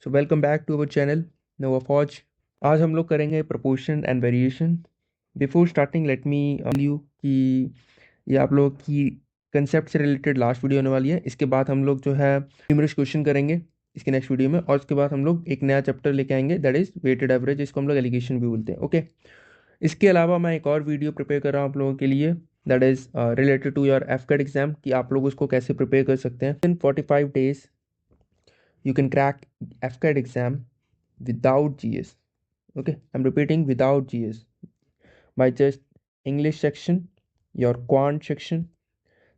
So welcome back to our channel Nova फौज। आज हम लोग करेंगे proportion and variation. Before starting let me tell you कि ये आप लोग की कंसेप्ट से रिलेटेड लास्ट वीडियो होने वाली है। इसके बाद हम लोग जो है न्यूमरस क्वेश्चन करेंगे इसके नेक्स्ट वीडियो में, और उसके बाद हम लोग एक नया चैप्टर लेके आएंगे दैट इज़ वेटेड एवरेज, जिसको हम लोग एलिगेशन भी बोलते हैं। ओके, इसके अलावा मैं एक और वीडियो प्रिपेयर कर रहा हूँ आप लोगों के लिए that is related to your AFCAT exam, कि आप लोग उसको कैसे प्रिपेयर कर सकते हैं। इन 45 days you can crack FCAT exam without GS. Okay, I'm repeating, without GS, by just English section, your quant section,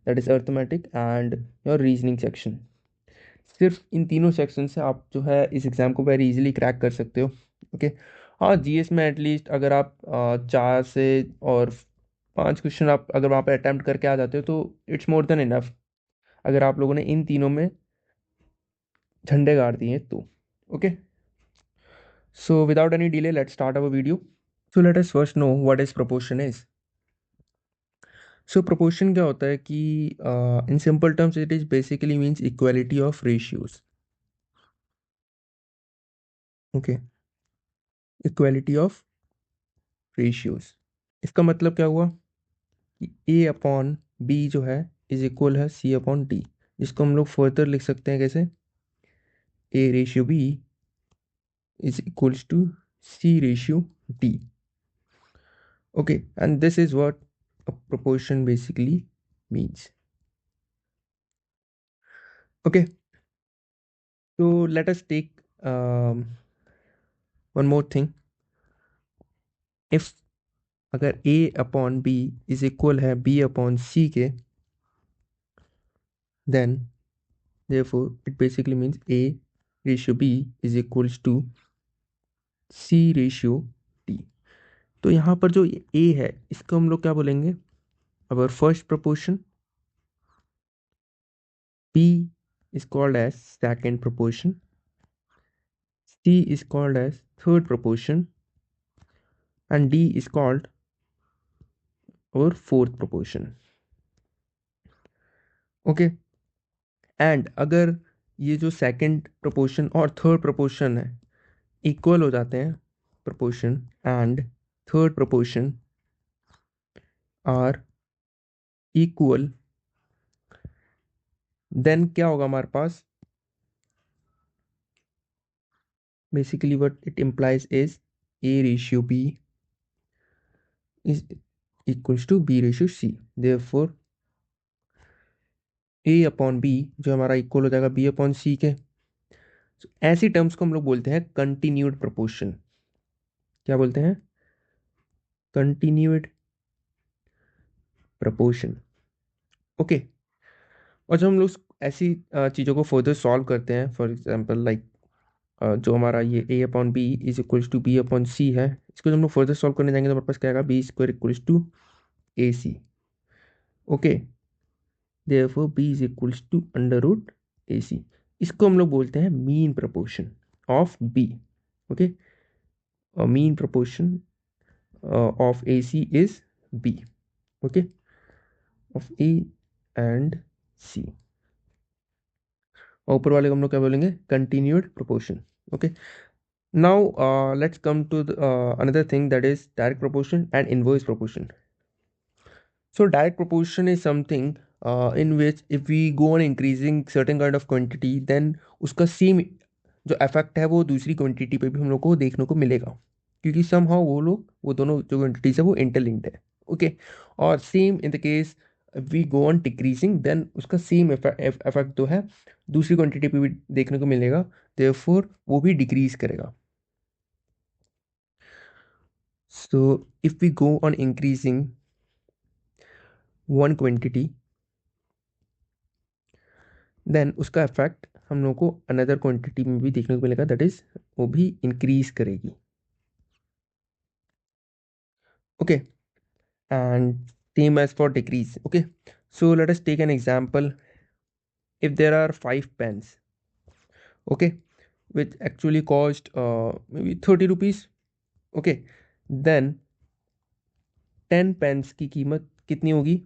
that is arithmetic, and your reasoning section. सिर्फ इन तीनों सेक्शन से आप जो है इस एग्ज़ाम को वेरी इजीली क्रैक कर सकते हो। ओके, हाँ, जीएस में एटलीस्ट अगर आप 4 से और 5 क्वेश्चन आप अगर वहाँ पे अटैम्प्ट करके आ जाते हो तो इट्स मोर देन इनफ, अगर आप लोगों ने इन तीनों में झंडे गाड़ दिए तो। Okay, so without any delay, let's start our video. So let us first know what is proportion is. So proportion क्या होता है कि in simple terms it is basically means equality of ratios. Okay, equality of ratios. इसका मतलब क्या हुआ कि a upon b जो है इज इक्वल है c अपॉन d, जिसको हम लोग फर्दर लिख सकते हैं कैसे, a ratio b is equals to c ratio d. Okay, and this is what a proportion basically means. Okay, so let us take one more thing. If अगर a upon b is equal है b upon c के, then therefore it basically means a ratio b is equals to c ratio d. तो यहाँ पर जो a है इसको हम लोग क्या बोलेंगे, our first proportion, b is called as second proportion, c is called as third proportion, and d is called our fourth proportion. Okay, and अगर ये जो सेकंड प्रोपोर्शन और थर्ड प्रोपोर्शन है इक्वल हो जाते हैं, proportion and third proportion are equal, then क्या होगा हमारे पास, basically what it implies is A ratio B is equals to B ratio C. Therefore A upon B जो हमारा इक्वल हो जाएगा बी अपॉन सी के। So, ऐसी टर्म्स को हम लोग बोलते हैं कंटिन्यूड प्रोपोर्शन। क्या बोलते हैं, कंटिन्यूड प्रोपोर्शन। ओके, और जब हम लोग ऐसी चीज़ों को फर्दर सॉल्व करते हैं, फॉर एग्जांपल लाइक जो हमारा ये a upon B is equals to B upon C है, इसको जब हम लोग फर्दर सॉल्व करने जाएंगे तो हमारे पास क्या आएगा, B square equals to A C. Okay, therefore B is equals to under root A C. इसको हम लोग बोलते हैं mean proportion of B. Okay, mean proportion of A C is B. Okay, of A and C. ऊपर वाले को हम लोग क्या बोलेंगे, continued proportion. Okay, now let's come to the, another thing, that is direct proportion and inverse proportion. So direct proportion is something in which if we go on increasing certain kind of quantity, then उसका same जो effect है वो दूसरी quantity पे भी हम लोग को देखने को मिलेगा, क्योंकि somehow वो दोनों जो क्वांटिटीज है वो इंटरलिंक्ड है। ओके, और same in the case we go on decreasing, then उसका सेम इफेक्ट जो है दूसरी क्वांटिटी पे भी देखने को मिलेगा, देयरफॉर वो भी डिक्रीज करेगा। So if we go on increasing one quantity, then उसका इफेक्ट हम लोग को अनदर क्वांटिटी में भी देखने को मिलेगा, दैट इज वो भी इंक्रीज करेगी। Okay, and same as for decrease. Okay, so let us take an example. if there are 5 pens, okay, which actually cost maybe 30 rupees, okay, then 10 pens की कीमत कितनी होगी,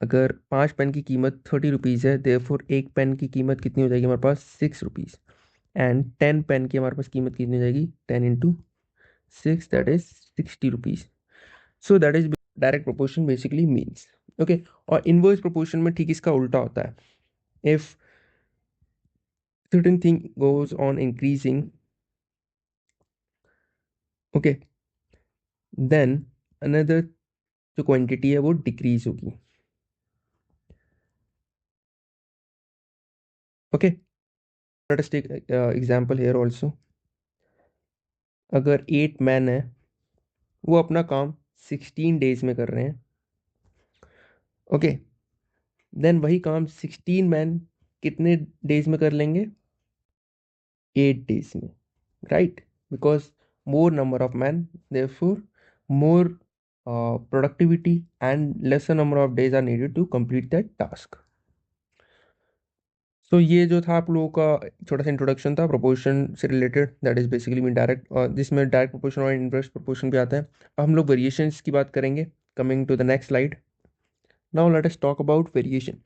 अगर 5 पेन की कीमत 30 रुपीज़ है, देयरफॉर एक पेन की कीमत कितनी हो जाएगी हमारे पास 6 रुपीज़, एंड 10 पेन की हमारे पास कीमत कितनी हो जाएगी 10 × 6, that is 60 rupees. So that is direct proportion basically means. Okay, और इनवर्स प्रोपोर्शन में ठीक इसका उल्टा होता है. If certain thing goes on increasing, okay, then another जो क्वांटिटी है वो डिक्रीज होगी. Okay, let us take example here also. अगर 8 मैन है, वो अपना काम 16 डेज में कर रहे हैं. ओके, देन वही काम 16 मैन कितने डेज में कर लेंगे 8 डेज में, right? Because more number of men, therefore more productivity and lesser number of days are needed to complete that task. सो ये जो था आप लोगों का छोटा सा इंट्रोडक्शन था प्रोपोर्शन से related, that is basically mean direct, और जिसमें डायरेक्ट प्रोपोर्शन और इनवर्स प्रोपोर्शन भी आता है. अब हम लोग वेरिएशंस की बात करेंगे. Coming to the next slide. Now let us talk about variation.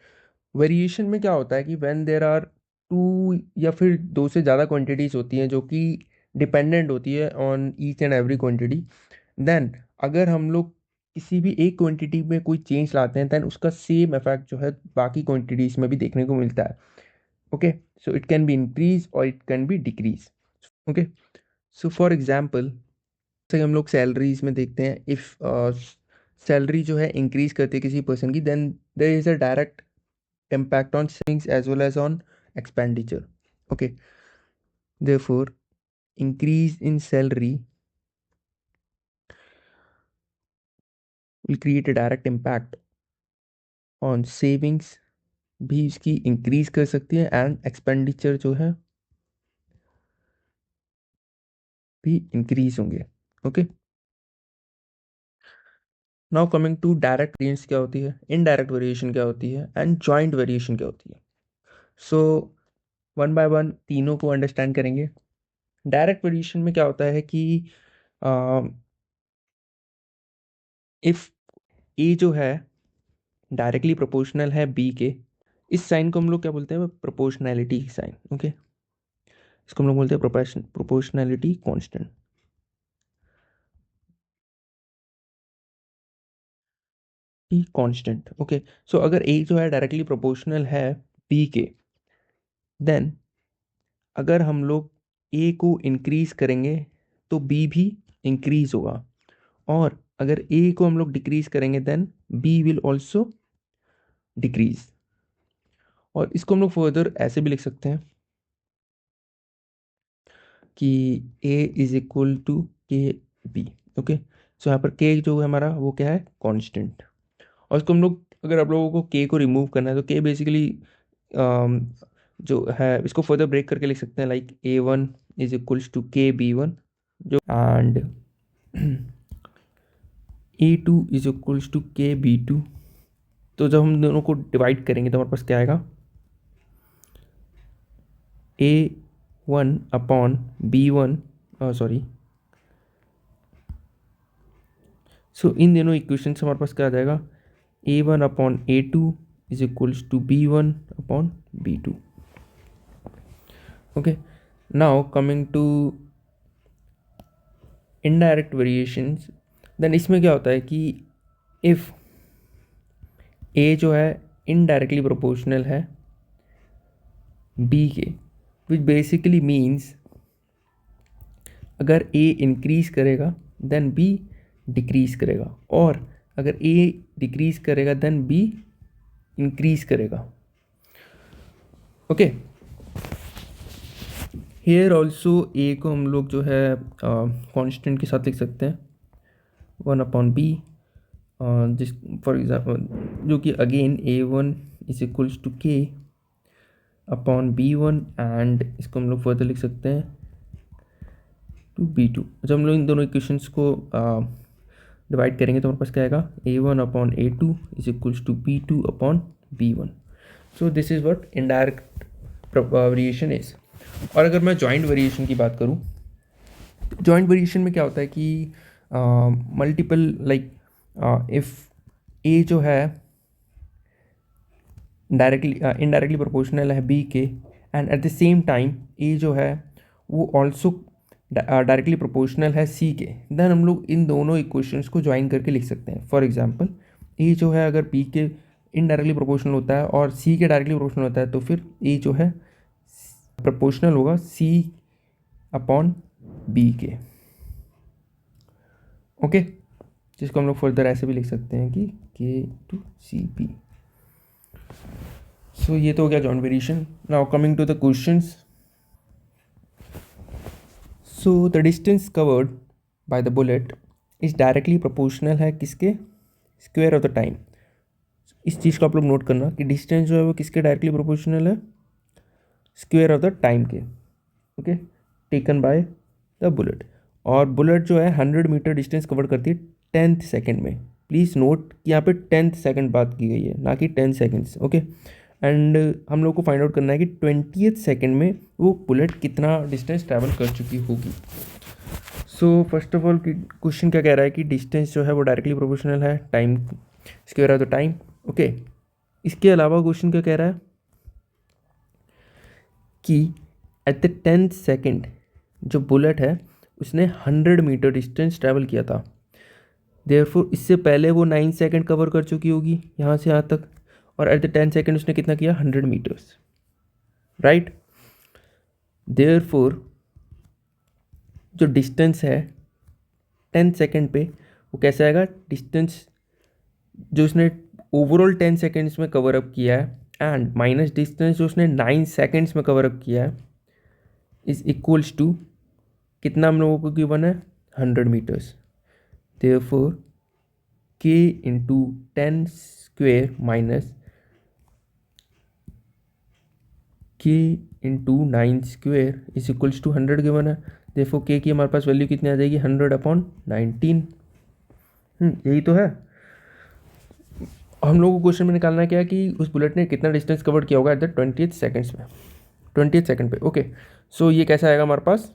Variation में क्या होता है कि व्हेन देयर आर टू या फिर दो से ज़्यादा क्वांटिटीज़ होती हैं जो कि डिपेंडेंट होती है on each and every quantity, then अगर हम लोग किसी भी एक क्वांटिटी में कोई चेंज लाते हैं, देन उसका सेम इफेक्ट जो है बाकी क्वांटिटीज़ में भी देखने को मिलता है. Okay, so it can be increase or it can be decrease. Okay, so for example, जैसे हम लोग सैलरीज में देखते हैं, इफ सैलरी जो है इंक्रीज करती है किसी पर्सन की, then there is a direct impact on savings as well as on expenditure. Okay, therefore increase in salary will create a direct impact on savings, भी इसकी इंक्रीज कर सकती है, एंड एक्सपेंडिचर जो है भी इंक्रीज होंगे. Okay, now coming to direct variation क्या होती है, इनडायरेक्ट वेरिएशन क्या होती है, एंड जॉइंट वेरिएशन क्या होती है. सो वन बाय वन तीनों को अंडरस्टैंड करेंगे. डायरेक्ट वेरिएशन में क्या होता है कि इफ ए जो है डायरेक्टली प्रोपोर्शनल है बी के, इस साइन को हम लोग क्या बोलते हैं, प्रोपोर्शनैलिटी साइन. ओके, इसको हम लोग बोलते हैं प्रोपोर्शनैलिटी कांस्टेंट. कांस्टेंट. ओके, सो अगर ए जो है डायरेक्टली प्रोपोर्शनल है बी के, देन अगर हम लोग ए को इंक्रीज करेंगे तो बी भी इंक्रीज होगा, और अगर ए को हम लोग डिक्रीज करेंगे then B will also decrease. और इसको हम लोग फर्दर ऐसे भी लिख सकते हैं कि ए इज इक्वल टू के बी. ओके, सो यहाँ पर के जो है हमारा वो क्या है, कांस्टेंट. और इसको हम लोग, अगर आप लोगों को के को रिमूव करना है तो के बेसिकली जो है इसको फर्दर ब्रेक करके लिख सकते हैं, like A1 is equals to के B1, जो and A2 is equals to के B2. तो जब हम दोनों को डिवाइड करेंगे तो हमारे पास क्या आएगा, A1 अपॉन B1, सॉरी, सो इन दोनों इक्वेशन से हमारे पास क्या आ जाएगा, A1 upon A2 is equals to B1 upon B2. Okay, now coming to indirect variations, then इसमें क्या होता है कि इफ़ ए जो है इनडायरेक्टली प्रोपोर्शनल है बी के, विच बेसिकली मीन्स अगर ए इंक्रीज करेगा देन बी डिक्रीज करेगा, और अगर ए डिक्रीज करेगा देन बी इंक्रीज करेगा. ओके, हेयर ऑल्सो ए को हम लोग जो है कांस्टेंट के साथ लिख सकते हैं 1 अपॉन बी, जिस फॉर एग्जाम्पल जो कि again A1 is equals to K upon B1, and इसको हम लोग फर्दर लिख सकते हैं टू B2. जब हम लोग इन दोनों इक्वेशंस को डिवाइड करेंगे तो हमारे पास क्या आएगा, A1 upon A2 is equals to B2 upon B1. So this is what indirect variation is. और अगर मैं जॉइंट वेरिएशन की बात करूँ, जॉइंट वेरिएशन में क्या होता है कि मल्टीपल, लाइक इफ़ ए जो है डायरेक्टली इनडायरेक्टली प्रोपोर्शनल है बी के, and at the same time A जो है वो ऑल्सो डायरेक्टली प्रोपोर्शनल है सी के, देन हम लोग इन दोनों इक्वेशंस को ज्वाइन करके लिख सकते हैं. फॉर एग्जांपल ए जो है अगर बी के इनडायरेक्टली प्रोपोर्शनल होता है और सी के डायरेक्टली प्रोपोर्शनल होता है, तो फिर ए जो है प्रोपोर्शनल होगा सी अपॉन बी के. ओके, जिसको हम लोग फर्दर ऐसे भी लिख सकते हैं कि के टू सी पी. सो ये तो हो गया joint variation. Now coming to the questions. So the distance covered by the bullet is directly proportional है किसके, स्क्वायर ऑफ द टाइम. इस चीज़ को आप लोग नोट करना कि डिस्टेंस जो है वो किसके डायरेक्टली प्रोपोर्शनल है, स्क्वायर ऑफ द टाइम के. Okay, taken by the bullet. और बुलेट जो है 100 मीटर डिस्टेंस कवर करती है 10th सेकेंड में. प्लीज़ नोट कि यहाँ पे 10th सेकेंड बात की गई है, ना कि 10 सेकेंड्स. ओके, एंड हम लोग को फाइंड आउट करना है कि 20th सेकेंड में वो बुलेट कितना डिस्टेंस ट्रैवल कर चुकी होगी. So first of all question क्या कह रहा है कि डिस्टेंस जो है वो डायरेक्टली प्रोपोर्शनल है time, square of the time. Okay, इसके अलावा क्वेश्चन क्या कह रहा है कि एट द 10th सेकेंड जो बुलेट है उसने 100 मीटर डिस्टेंस ट्रैवल किया था. देयरफॉर इससे पहले वो 9 सेकेंड कवर कर चुकी होगी यहाँ से यहाँ तक, और एट द 10 सेकेंड उसने कितना किया, 100 मीटर्स, राइट. देयरफॉर जो डिस्टेंस है 10 सेकेंड पे वो कैसे आएगा, डिस्टेंस जो उसने ओवरऑल 10 सेकेंड्स में कवर अप किया है एंड माइनस डिस्टेंस जो उसने 9 सेकेंड्स में कवर अप किया है इज इक्वल्स टू कितना हम लोगों को गिवन है, 100 meters. Therefore k into 10 square minus k into 9 square is equals to 100 given है. देयरफॉर k की हमारे पास वैल्यू कितनी आ जाएगी, 100/19. यही तो है. हम लोगों को क्वेश्चन में निकालना क्या है कि उस बुलेट ने कितना डिस्टेंस कवर किया होगा एट द 20th सेकेंड्स में, 20th सेकेंड पे. ओके, सो ये कैसा आएगा हमारे पास,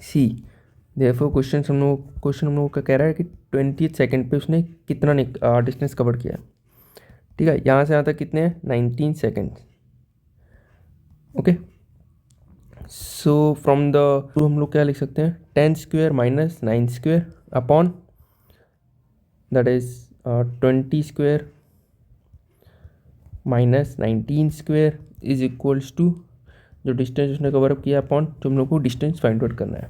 सी. देयरफॉर क्वेश्चन हम लोगों का कह रहा है कि 20th सेकेंड पे उसने कितना डिस्टेंस कवर किया है. ठीक है, यहाँ से यहाँ तक कितने हैं, 19 second. Okay, so from the हम लोग क्या लिख सकते हैं, 10 square minus 9 square upon that is 20 square minus 19 square is equals to जो डिस्टेंस उसने कवर अप किया अपॉन जो हम लोग को डिस्टेंस फाइंड आउट करना है.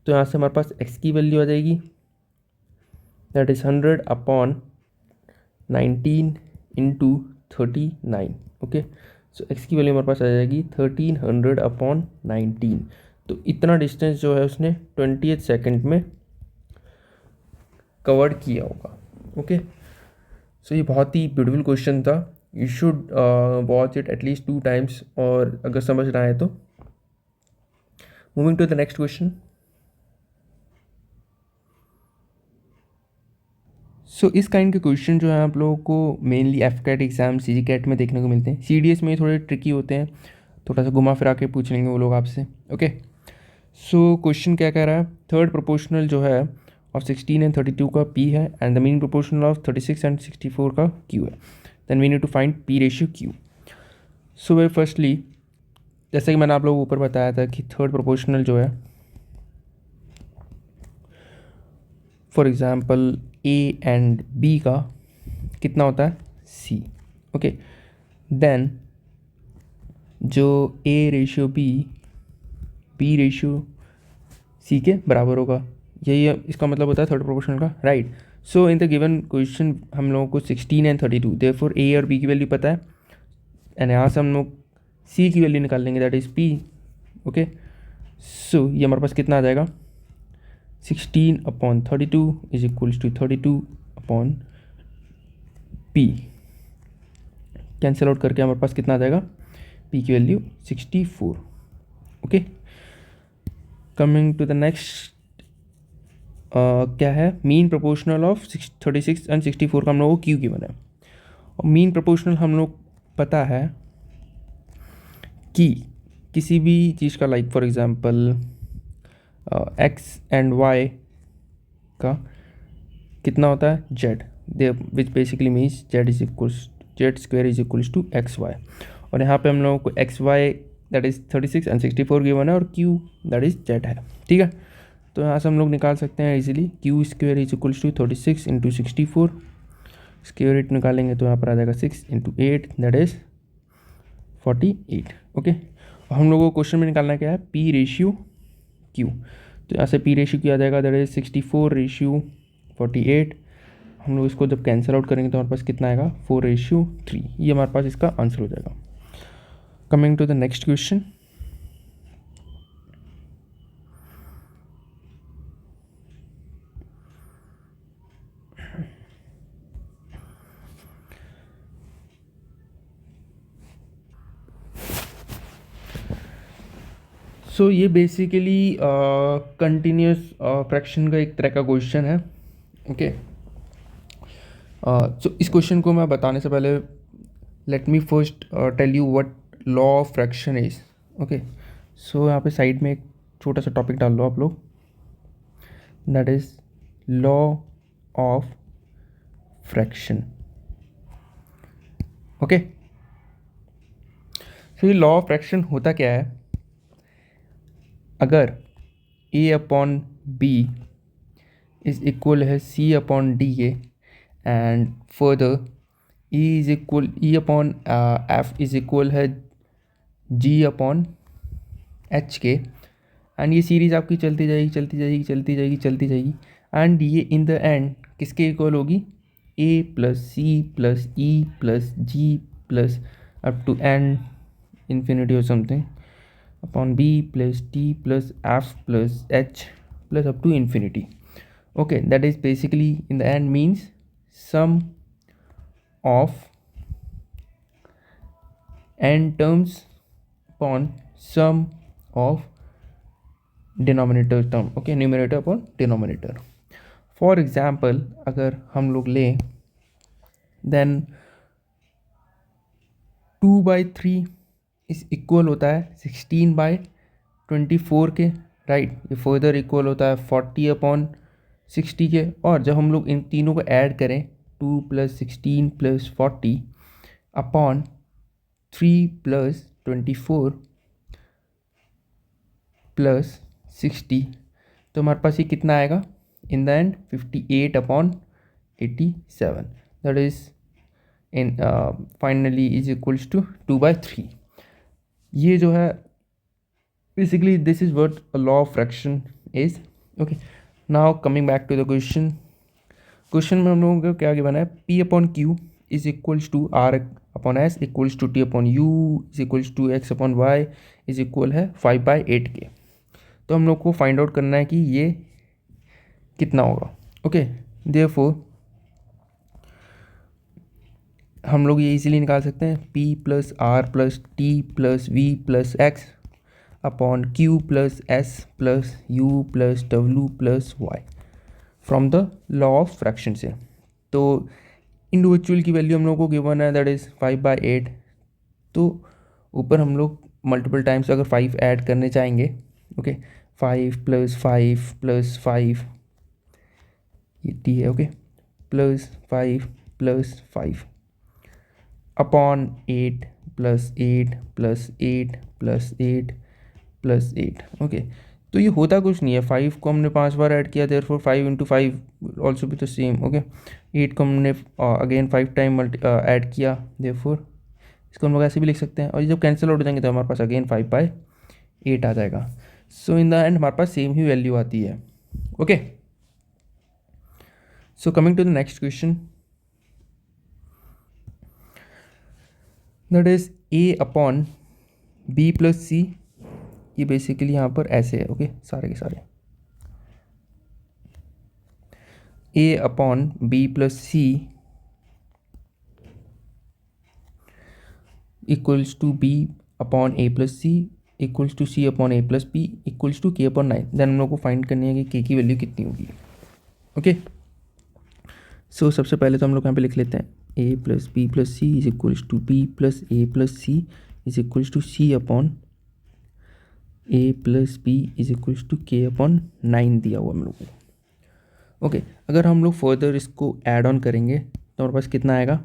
तो यहाँ से हमारे पास x की वैल्यू आ जाएगी that is 100/19 into 39. Okay, so x की वैल्यू हमारे पास आ जाएगी 1300/19. तो इतना डिस्टेंस जो है उसने 20th सेकेंड में कवर्ड किया होगा. ओके, सो ये बहुत ही ब्यूटीफुल क्वेश्चन था. You should watch it at least 2 times, और अगर समझ रहा है तो. Moving to the next question. So इस काइंड के क्वेश्चन जो है आप लोगों को mainly AFCAT exam, C G CAT में देखने को मिलते हैं. सी डी एस में थोड़े ट्रिकी होते हैं, थोड़ा सा घुमा फिरा के पूछ लेंगे वो लोग आपसे. ओके, सो क्वेश्चन क्या कह रहा है, थर्ड प्रोपोर्शनल जो है ऑफ 16 and 32 का P है and the mean proportional of 36 and 64 का Q है. Then we need to find P ratio Q. So very firstly जैसे कि मैंने आप लोगों को ऊपर बताया था कि थर्ड प्रोपोर्शनल जो है for example A and B का कितना होता है, C. ओके, देन जो A ratio B ratio C के बराबर होगा. यही इसका मतलब होता है थर्ड प्रोपोर्शनल का, right. So in the given question हम लोगों को 16 and 32 देयरफॉर A और B की वैल्यू पता है एंड यहाँ से हम लोग C की वैल्यू निकाल लेंगे that is P. Okay, so ये हमारे पास कितना आ जाएगा, 16/32 is equals to 32/P. Cancel out करके हमारे पास कितना आ जाएगा, P की value 64. Okay, coming to the next क्या है, मीन प्रोपोर्शनल ऑफ 36 and 64 का हम लोगों को Q गिवन है. और मीन प्रोपोर्शनल हम लोग पता है कि किसी भी चीज़ का like for example x and y का कितना होता है, z, which basically means z is equals Z square is equals to X Y, और यहाँ पे हम लोगों को X Y that is 36 and 64 given है, और क्यू दैट इज़ जेड है, ठीक है। तो यहाँ से हम लोग निकाल सकते हैं easily, Q square is equals to 36 into 64, square root निकालेंगे तो यहाँ पर आ जाएगा 6 इंटू 8 दैट इज़ 48, ओके। हम लोगों को क्वेश्चन में निकालना क्या है, पी रेशियो क्यू, तो यहाँ से पी रेशियो क्या आ जाएगा, दैट इज़ 64 रेशियो 48। हम लोग इसको जब कैंसिल आउट करेंगे तो हमारे पास कितना आएगा, 4:3, ये हमारे पास इसका आंसर हो जाएगा। Coming to the next question, so ये बेसिकली कंटिन्यूस फ्रैक्शन का एक तरह का क्वेश्चन है, ओके। सो इस क्वेश्चन को मैं बताने से पहले let me first tell you what law of fraction is, okay. So यहाँ पे साइड में एक छोटा सा टॉपिक डाल लो आप लोग, that is law of fraction, okay. So ये लॉ ऑफ फ्रैक्शन होता क्या है, अगर a upon B is equal है c अपॉन डी के, and further e upon f is equal है g अपॉन h के, एंड ये सीरीज़ आपकी चलती जाएगी चलती जाएगी चलती जाएगी चलती जाएगी, एंड ये इन द एंड किसके इक्वल होगी, a plus C plus E plus G plus up to N infinity और something upon b plus t plus f plus h plus up to infinity, okay, that is basically in the end means sum of n terms upon sum of denominator term, okay, numerator upon denominator. For example, अगर हम लोग लें then 2/3 इस equal होता है 16/24 के, right. ये further equal होता है 40/60 के, और जब हम लोग इन तीनों को ऐड करें 2 + 16 + 40 अपॉन 3 + 24 + 60, तो हमारे पास ये कितना आएगा, in the end 58/87, that is in finally is equals to 2/3। ये जो है basically this is what a law of fraction is, okay। now coming back to the question में हम लोगों को क्या गिवन है, p upon q is equals to r upon s equals to t upon u is equals to x upon y is equal है 5/8 के। तो हम लोग को फाइंड आउट करना है कि ये कितना होगा, ओके। देयरफॉर हम लोग ये इजीली निकाल सकते हैं, p plus r plus t plus v plus x upon q plus s plus u plus w plus y from the law of fraction से। तो इंडिविजुअल की वैल्यू हम लोग को गिवन है दैट इज़ 5/8, तो ऊपर हम लोग मल्टीपल टाइम्स अगर 5 ऐड करने चाहेंगे, ओके, 5 + 5 + 5 ये t है, ओके, प्लस 5 + 5 अपॉन 8 + 8 + 8 + 8 + 8, ओके। तो ये होता कुछ नहीं है, 5 को हमने 5 बार ऐड किया, देयरफॉर 5 × 5 ऑल्सो भी तो सेम, ओके। 8 को हमने अगेन 5 टाइम ऐड किया, देयरफॉर इसको हम लोग ऐसे भी लिख सकते हैं, और ये जब कैंसिल आउट हो जाएंगे तो हमारे पास अगेन 5/8 आ जाएगा। सो इन द एंड हमारे पास सेम ही वैल्यू आती है, okay. So coming to the next question, that is a upon b plus c, ये बेसिकली यहाँ पर ऐसे है, ओके, सारे के सारे a upon b plus c equals to b upon a plus c equals to c upon a plus b equals to k upon 9। Then हम लोग को फाइंड करनी है कि k की वैल्यू कितनी होगी, ओके। सो सबसे पहले तो हम लोग यहाँ पे लिख लेते हैं a plus b plus c is equals to b plus a plus c is equals to c upon a plus b is equals to k upon 9 दिया हुआ हम लोग को, ओके। अगर हम लोग फर्दर इसको ऐड ऑन करेंगे तो हमारे पास कितना आएगा,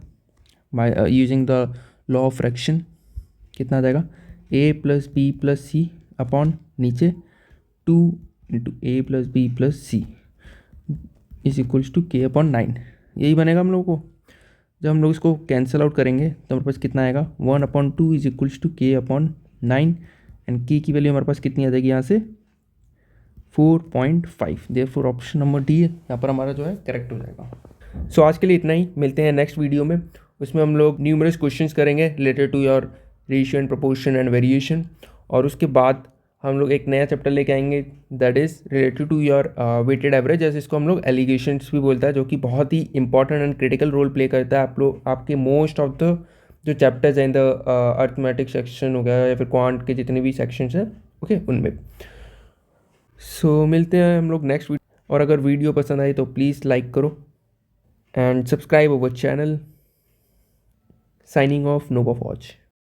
by using the law of fraction कितना आ जाएगा a plus B plus C upon नीचे 2 into A plus B plus C is equals to k upon 9। यही बनेगा हम लोगों को। जब हम लोग इसको कैंसिल आउट करेंगे तो हमारे पास कितना आएगा 1/2 is equals to k upon 9 and k की वैल्यू हमारे पास कितनी आ जाएगी यहाँ से 4.5। देयरफॉर ऑप्शन नंबर डी यहाँ पर हमारा जो है करेक्ट हो जाएगा। सो आज के लिए इतना ही, मिलते हैं नेक्स्ट वीडियो में। उसमें हम लोग न्यूमरस क्वेश्चंस करेंगे related to your ratio and proportion and variation, और उसके बाद हम लोग एक नया चैप्टर लेके आएंगे that is related to your weighted average, जैसे इसको हम लोग एलिगेशंस भी बोलता है, जो कि बहुत ही important and critical role play करता है आप लोग आपके मोस्ट ऑफ द जो चैप्टर्स हैं इन द अर्थमेटिक सेक्शन हो गया या फिर क्वांट के जितने भी सेक्शंस हैं ओके उनमें। सो मिलते हैं हम लोग नेक्स्ट वीडियो, और अगर वीडियो पसंद आई तो प्लीज़ लाइक करो and subscribe our channel. Signing off नोवा फौज।